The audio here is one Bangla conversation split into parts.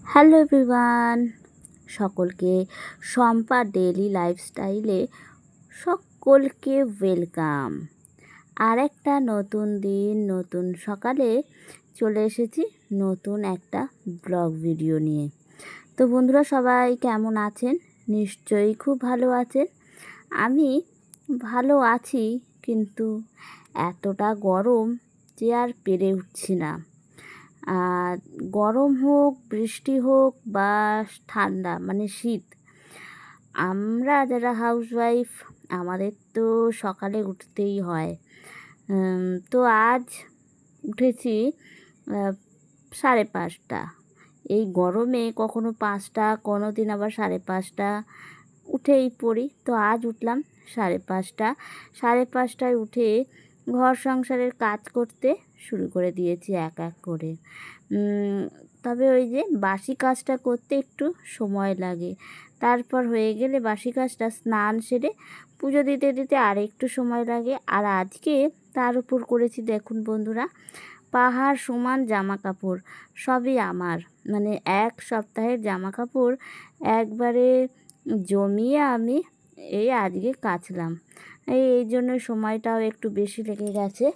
হ্যালো এভরিওয়ান, সকলকে শম্পা ডেইলি লাইফস্টাইলে সকলকে ওয়েলকাম। আর একটা নতুন দিন, নতুন সকালে চলে এসেছি নতুন একটা ব্লগ ভিডিও নিয়ে। তো বন্ধুরা, সবাই কেমন আছেন? নিশ্চয়ই খুব ভালো আছেন। আমি ভালো আছি, কিন্তু এতটা গরম যে আর পেরে উঠছি না। আর গরম হোক, বৃষ্টি হোক বা ঠান্ডা মানে শীত, আমরা যারা হাউসওয়াইফ আমাদের তো সকালে উঠতেই হয়। তো আজ উঠেছি 5:30। এই গরমে কখনো 5টা, কোনো দিন আবার 5:30 উঠেই পড়ি। তো আজ উঠলাম 5:30। 5:30টায় উঠে ঘর সংসারের কাজ করতে শুরু করে দিয়েছি এক এক করে। তবে ওই যে বাসি কাজটা করতে একটু সময় লাগে। তারপর হয়ে গেলে বাসি কাজটা স্নান সেরে পুজো দিতে দিতে আর একটু সময় লাগে। আর আজকে তার উপর করেছি, দেখুন বন্ধুরা, পাহাড় সমান জামা কাপড় সবই আমার, মানে এক সপ্তাহের জামা কাপড় একবারে জমিয়ে আমি এই আজকে কাচলাম। এই জন্য সময়টাও একটু বেশি লেগে গেছে।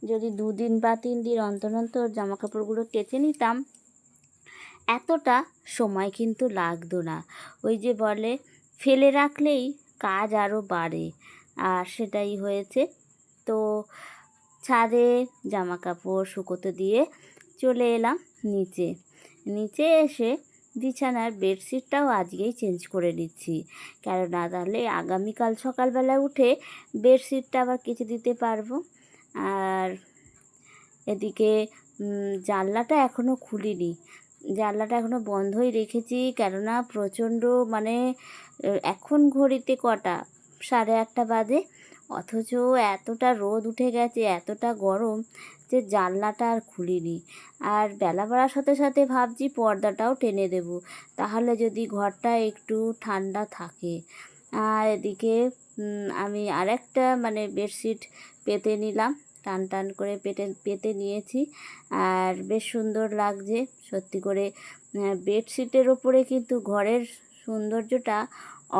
যদি 2 দিন বা 3 দিন অন্তর অন্তর জামা কাপড়গুলো কেচে নিতাম, এতটা সময় কিন্তু লাগতো না। ওই যে বলে, ফেলে রাখলেই কাজ আরও বাড়ে, আর সেটাই হয়েছে। তো ছাদে জামা কাপড় শুকোতে দিয়ে চলে এলাম নিচে এসে বিছানার বেডশিটটাও আজকেই চেঞ্জ করে নিচ্ছি, কেননা তাহলে আগামীকাল সকালবেলা উঠে বেডশিটটা আবার কেচে দিতে পারবো। আর এদিকে জানলাটা এখনও খুলিনি, জানলাটা এখনও বন্ধই রেখেছি, কেননা প্রচণ্ড মানে এখন ঘড়িতে কটা, 8:30 বাজে, অথচ এতটা রোদ উঠে গেছে, এতটা গরম যে জানলাটা আর খুলিনি। আর বেলা বাড়ার সাথে সাথে ভাবছি পর্দাটাও টেনে দেব, তাহলে যদি ঘরটা একটু ঠান্ডা থাকে। আর এদিকে আমি আরেকটা মানে বেডশিট পেতে নিলাম, টান টান করে পেতে নিয়েছি, আর বেশ সুন্দর লাগছে সত্যি করে। বেডশিটের ওপরে কিন্তু ঘরের সৌন্দর্যটা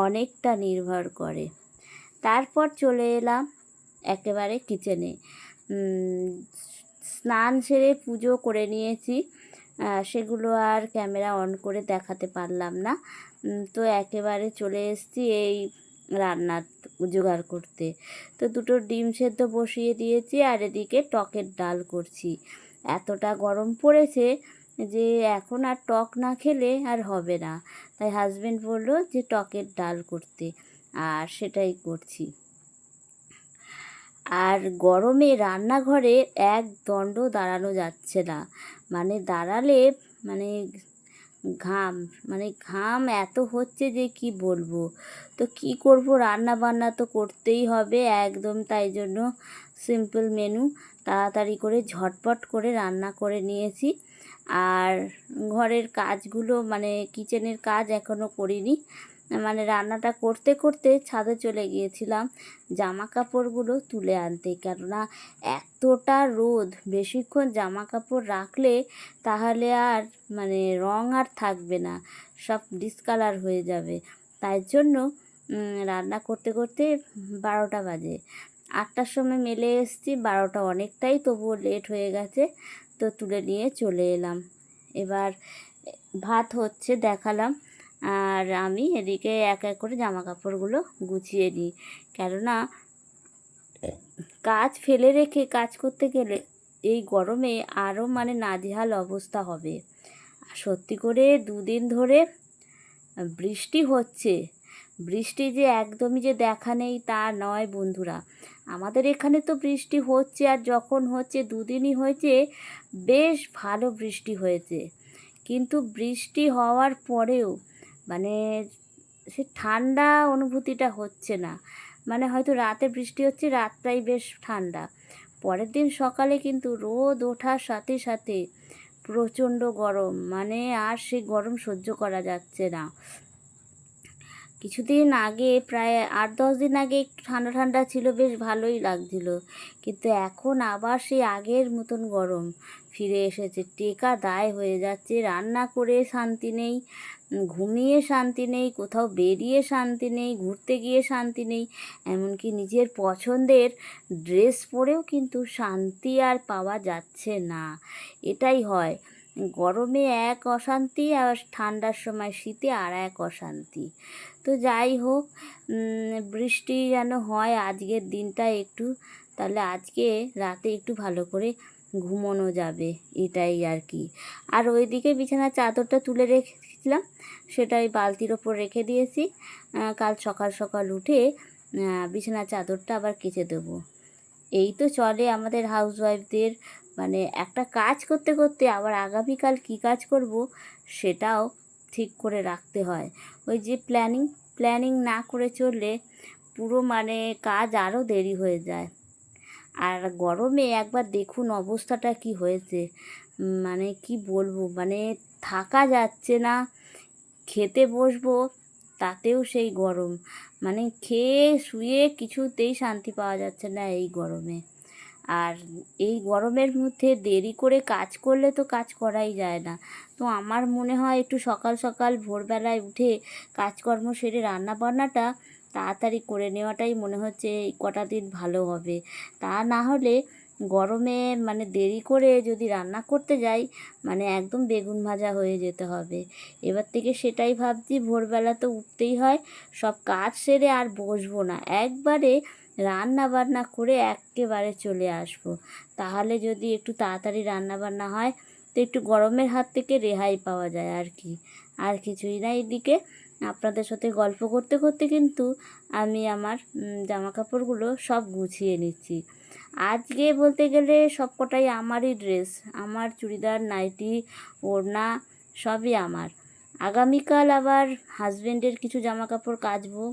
অনেকটা নির্ভর করে। তারপর চলে এলাম একেবারে কিচেনে। স্নান সেরে পুজো করে নিয়েছি, সেগুলো আর ক্যামেরা অন করে দেখাতে পারলাম না। তো একেবারে চলে এসেছি এই রান্নার জোগাড় করতে। তো 2টো ডিম সেদ্ধ বসিয়ে দিয়েছি, আর এদিকে টকের ডাল করছি। এতটা গরম পড়েছে যে এখন আর টক না খেলে আর হবে না, তাই হাজবেন্ড বললো যে টকের ডাল করতে, আর সেটাই করছি। আর গরমে রান্নাঘরে এক দণ্ড দাঁড়ানো যাচ্ছে না, মানে দাঁড়ালে মানে ঘাম এত হচ্ছে যে কি বলবো। তো কি করব, রান্না বান্না তো করতেই হবে একদম, তাই জন্য সিম্পল মেনু তাড়াতাড়ি করে ঝটপট করে রান্না করে নিয়েছি। আর ঘরের কাজগুলো মানে কিচেনের কাজ এখনও করিনি, মানে রান্নাটা করতে করতে ছাদে চলে গিয়েছিলাম জামা কাপড়গুলো তুলে আনতে, কেননা এতটা রোদ, বেশিক্ষণ জামা কাপড় রাখলে তাহলে আর মানে রং আর থাকবে না, সব ডিসকালার হয়ে যাবে। তাই জন্য রান্না করতে করতে 12টা বাজে। 8টার সময় মেলে এসেছি, 12টা অনেকটাই তবুও লেট হয়ে গেছে। তো তুলে নিয়ে চলে এলাম। এবার ভাত হচ্ছে দেখালাম, আর আমি এদিকে এক এক করে জামা কাপড়গুলো গুছিয়ে নিই, কেননা কাজ ফেলে রেখে কাজ করতে গেলে এই গরমে আরও মানে নাজেহাল অবস্থা হবে। সত্যি করে 2 দিন ধরে বৃষ্টি হচ্ছে, বৃষ্টি যে একদমই যে দেখা নেই তা নয় বন্ধুরা। আমাদের এখানে তো বৃষ্টি হচ্ছে, আর যখন হচ্ছে 2 দিনই হয়েছে, বেশ ভালো বৃষ্টি হয়েছে। কিন্তু বৃষ্টি হওয়ার পরেও মানে সে ঠান্ডা অনুভূতিটা হচ্ছে না। মানে হয়তো রাতে বৃষ্টি হচ্ছে, রাতটাই বেশ ঠান্ডা, পরের দিন সকালে কিন্তু রোদ ওঠার সাথে সাথে প্রচণ্ড গরম, মানে আর সেই গরম সহ্য করা যাচ্ছে না। কিছুদিন আগে, প্রায় 8-10 দিন আগে একটু ঠান্ডা ঠান্ডা ছিল, বেশ ভালোই লাগছিল, কিন্তু এখন আবার সেই আগের মতন গরম। ফিরে এসেছে। টেকা দায় হয়ে যাচ্ছে, রান্না করে শান্তি নেই, ঘুমিয়ে শান্তি নেই, কোথাও বেরিয়ে শান্তি নেই, ঘুরতে গিয়ে শান্তি নেই, এমনকি নিজের পছন্দের ড্রেস পরেও কিন্তু শান্তি আর পাওয়া যাচ্ছে না। এটাই হয়, গরমে এক অশান্তি আর ঠান্ডার সময় শীতে আর এক অশান্তি। তো যাই হোক, বৃষ্টি যেন হয় আজকের দিনটা একটু, তাহলে আজকে রাতে একটু ভালো করে ঘুমোনো যাবে, এটাই আর কি। আর ওইদিকে বিছানার চাদরটা তুলে রেখেছিলাম, সেটা ওই বালতির ওপর রেখে দিয়েছি। কাল সকাল সকাল উঠে বিছানার চাদরটা আবার কেচে দেবো। এই তো চলে আমাদের হাউসওয়াইফদের, মানে একটা কাজ করতে করতে আবার আগামীকাল কী কাজ করব সেটাও ঠিক করে রাখতে হয়। ওই যে প্ল্যানিং না করে চললে পুরো মানে কাজ আরও দেরি হয়ে যায়। আর গরমে একবার দেখুন অবস্থাটা কি হয়েছে, মানে কি বলবো, মানে থাকা যাচ্ছে না। খেতে বসবো তাতেও সেই গরম, মানে খেয়ে শুয়ে কিছুতেই শান্তি পাওয়া যাচ্ছে না এই গরমে। আর এই গরমের মধ্যে দেরি করে কাজ করলে তো কাজ করাই যায় না। তো আমার মনে হয় একটু সকাল সকাল ভোরবেলায় উঠে কাজকর্ম সেরে রান্না বান্নাটা তাড়াতাড়ি করে নেওয়াটাই মনে হচ্ছে এই কটা দিন ভালো হবে। তা না হলে গরমে মানে দেরি করে যদি রান্না করতে যাই, মানে একদম বেগুন ভাজা হয়ে যেতে হবে। এবার থেকে সেটাই ভাবছি, ভোরবেলা তো উঠতেই হয়, সব কাজ সেরে আর বসবো না, একবারে রান্না বান্না করে একেবারে চলে আসবো। তাহলে যদি একটু তাড়াতাড়ি রান্না বান্না হয় তো একটু গরমের হাত থেকে রেহাই পাওয়া যায় আর কি, আর কিছুই না। এদিকে আপনাদের সাথে গল্প করতে করতে কিন্তু আমি আমার জামা কাপড়গুলো সব গুছিয়ে নিচ্ছি। আজকে বলতে গেলে সব কটাই আমারই ড্রেস, আমার চুড়িদার, নাইটি, ওড়না সবই আমার। আগামীকাল আবার হাজবেন্ডের কিছু জামা কাপড় কাচবো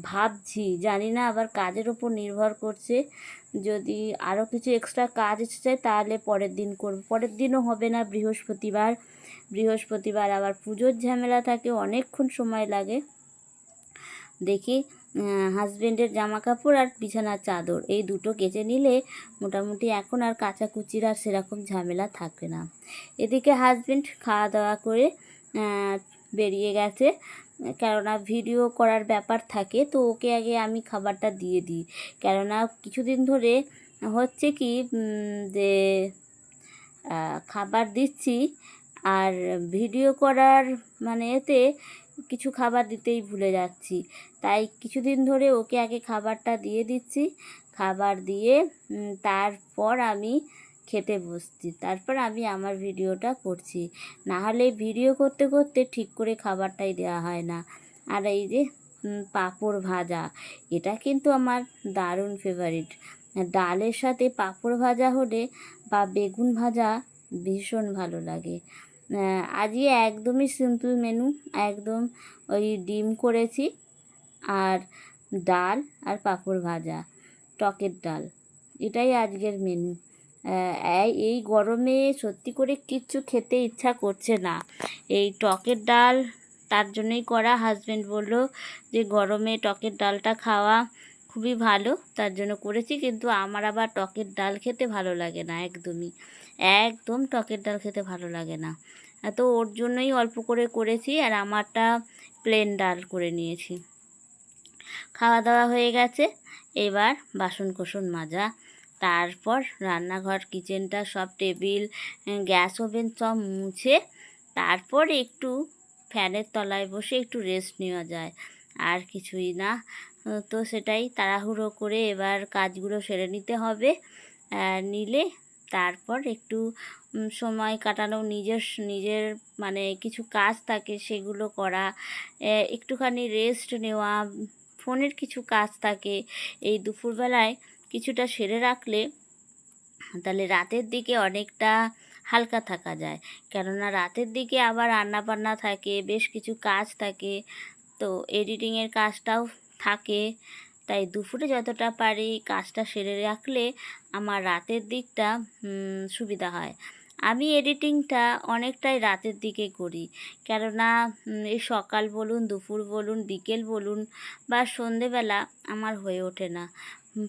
ভাবছি, জানি না, আবার কাজের ওপর নির্ভর করছে। যদি আরও কিছু এক্সট্রা কাজ এসে যায় তাহলে পরের দিন করব, পরের দিনও হবে না, বৃহস্পতিবার আবার পুজোর ঝামেলা থাকে, অনেকক্ষণ সময় লাগে। দেখি হাজবেন্ডের জামা কাপড় আর বিছানার চাদর এই দুটো কেচে নিলে মোটামুটি এখন আর কাচাকুচির আর সেরকম ঝামেলা থাকবে না। এদিকে হাজবেন্ড খাওয়া দাওয়া করে বেরিয়ে গেছে, কেননা ভিডিও করার ব্যাপার থাকে, তো ওকে আগে আমি খাবারটা দিয়ে দিই। কেননা কিছুদিন ধরে হচ্ছে কি যে খাবার দিচ্ছি আর ভিডিও করার মানে এতে কিছু খাবার দিতেই ভুলে যাচ্ছি, তাই কিছুদিন ধরে ওকে আগে খাবারটা দিয়ে দিচ্ছি। খাবার দিয়ে তারপর আমি খেতে বসছি, তারপর আমি আমার ভিডিওটা করছি। না হলে ভিডিও করতে করতে ঠিক করে খাবারটাই দেওয়া হয় না। আর এই যে পাঁপড় ভাজা, এটা কিন্তু আমার দারুণ ফেভারিট। ডালের সাথে পাঁপড় ভাজা হলে বা বেগুন ভাজা ভীষণ ভালো লাগে। আজকে একদমই সিম্পল মেনু, একদম ওই ডিম করেছি আর ডাল আর পাঁপড় ভাজা, টকের ডাল, এটাই আজকের মেনু। এই গরমে সত্যি করে কিচ্ছু খেতে ইচ্ছা করছে না, এই টকের ডাল তার জন্যই করা। হাজব্যান্ড বলল যে গরমে টকের ডালটা খাওয়া খুবই ভালো, তার জন্য করেছি। কিন্তু আমার আবার টকের ডাল খেতে ভালো লাগে না, একদম টকের ডাল খেতে ভালো লাগে না, তো ওর জন্যই অল্প করে করেছি আর আমারটা প্লেন ডাল করে নিয়েছি। খাওয়া দাওয়া হয়ে গেছে, এবার বাসন কোসন মাজা, তারপর রান্নাঘর কিচেনটা সব টেবিল গ্যাস ওভেন সব মুছে তারপর একটু ফ্যানের তলায় বসে একটু রেস্ট নেওয়া যায়, আর কিছুই না। তো সেটাই তাড়াহুড়ো করে এবার কাজগুলো সেরে নিতে হবে। নিলে তারপর একটু সময় কাটানো, নিজের মানে কিছু কাজ থাকে সেগুলো করা, একটুখানি রেস্ট নেওয়া, ফোনের কিছু কাজ থাকে, এই দুপুরবেলায় কিছুটা সেরে রাখলে তাহলে রাতের দিকে অনেকটা হালকা থাকা যায়। কেননা রাতের দিকে আবার রান্নাবান্না থাকে, বেশ কিছু কাজ থাকে, তো এডিটিংয়ের কাজটাও থাকে, তাই দুপুরে যতটা পারি কাজটা সেরে রাখলে আমার রাতের দিকটা সুবিধা হয়। আমি এডিটিংটা অনেকটাই রাতের দিকে করি, কেননা এই সকাল বলুন, দুপুর বলুন, বিকেল বলুন বা সন্ধেবেলা আমার হয়ে ওঠে না।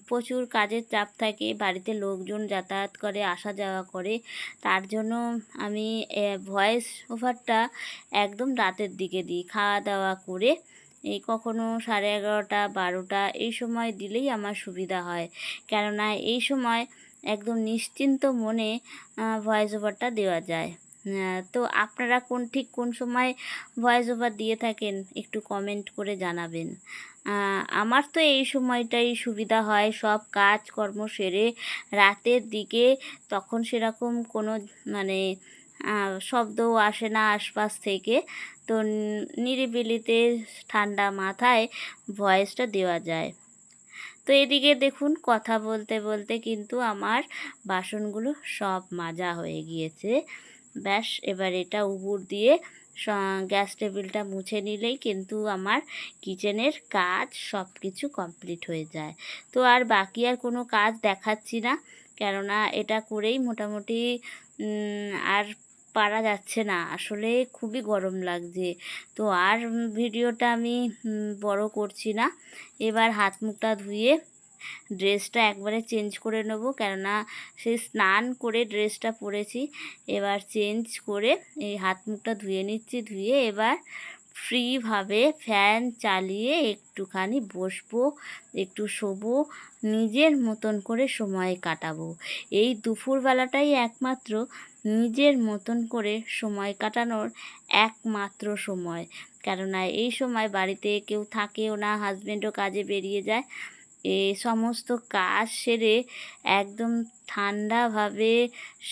প্রচুর কাজের চাপ থাকে, বাড়িতে লোকজন যাতায়াত করে, আসা যাওয়া করে, তার জন্য আমি ভয়েস ওভারটা একদম রাতের দিকে দিই, খাওয়া দাওয়া করে। এই কখনো 11:30 12টা এই সময় দিলেই আমার সুবিধা হয়, কেননা এই সময় একদম নিশ্চিন্ত মনে ভয়েস ওভারটা দেওয়া যায়। তো আপনারা কোন সময় ভয়েস ওভার দিয়ে থাকেন একটু কমেন্ট করে জানাবেন। আমার তো এই সময়টাই সুবিধা হয়, সব কাজকর্ম সেরে রাতের দিকে, তখন সেরকম কোনো মানে শব্দও আসে না আশপাশ থেকে, তো নিরিবিলিতে ঠান্ডা মাথায় ভয়েসটা দেওয়া যায়। তো এদিকে দেখুন, কথা বলতে বলতে কিন্তু আমার বাসনগুলো সব মাজা হয়ে গিয়েছে। ব্যাস, এবার এটা উবুড় দিয়ে গ্যাস টেবিলটা মুছে নিলেই কিন্তু আমার কিচেনের কাজ সব কিছু কমপ্লিট হয়ে যায়। তো আর বাকি আর কোনো কাজ দেখাচ্ছি না, কেননা এটা করেই মোটামুটি আর পারা যাচ্ছে না, আসলে খুবই গরম লাগছে। তো আর ভিডিওটা আমি বড় করছি না। এবার হাত মুখটা ধুয়ে ড্রেসটা একবারে চেঞ্জ করে নেবো, কেননা সেই স্নান করে ড্রেসটা পরেছি। এবার চেঞ্জ করে এই হাত মুখটা ধুয়ে নিচ্ছি, ধুয়ে এবার ফ্রিভাবে ফ্যান চালিয়ে একটুখানি বসবো, একটু শোবো, নিজের মতন করে সময় কাটাবো। এই দুপুরবেলাটাই একমাত্র নিজের মতন করে সময় কাটানোর একমাত্র সময়, কেননা এই সময় বাড়িতে কেউ থাকেও না, হাজব্যান্ডও কাজে বেরিয়ে যায়। এই সমস্ত কাজ সেরে একদম ঠান্ডাভাবে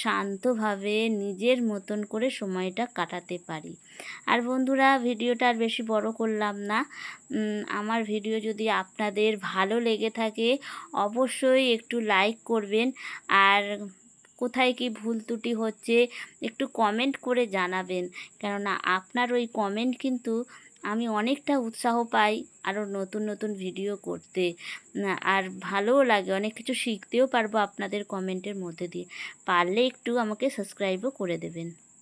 শান্তভাবে নিজের মতন করে সময়টা কাটাতে পারি। আর বন্ধুরা, ভিডিওটা আর বেশি বড় করলাম না। আমার ভিডিও যদি আপনাদের ভালো লেগে থাকে অবশ্যই একটু লাইক করবেন, আর কোথায় কি ভুল ত্রুটি হচ্ছে একটু কমেন্ট করে জানাবেন, কেননা আপনার ওই কমেন্ট কিন্তু আমি অনেকটা উৎসাহ পাই আরও নতুন নতুন ভিডিও করতে। আর ভালোও লাগে, অনেক কিছু শিখতেও পারবো আপনাদের কমেন্টের মধ্যে দিয়ে। পারলে একটু আমাকে সাবস্ক্রাইবও করে দেবেন।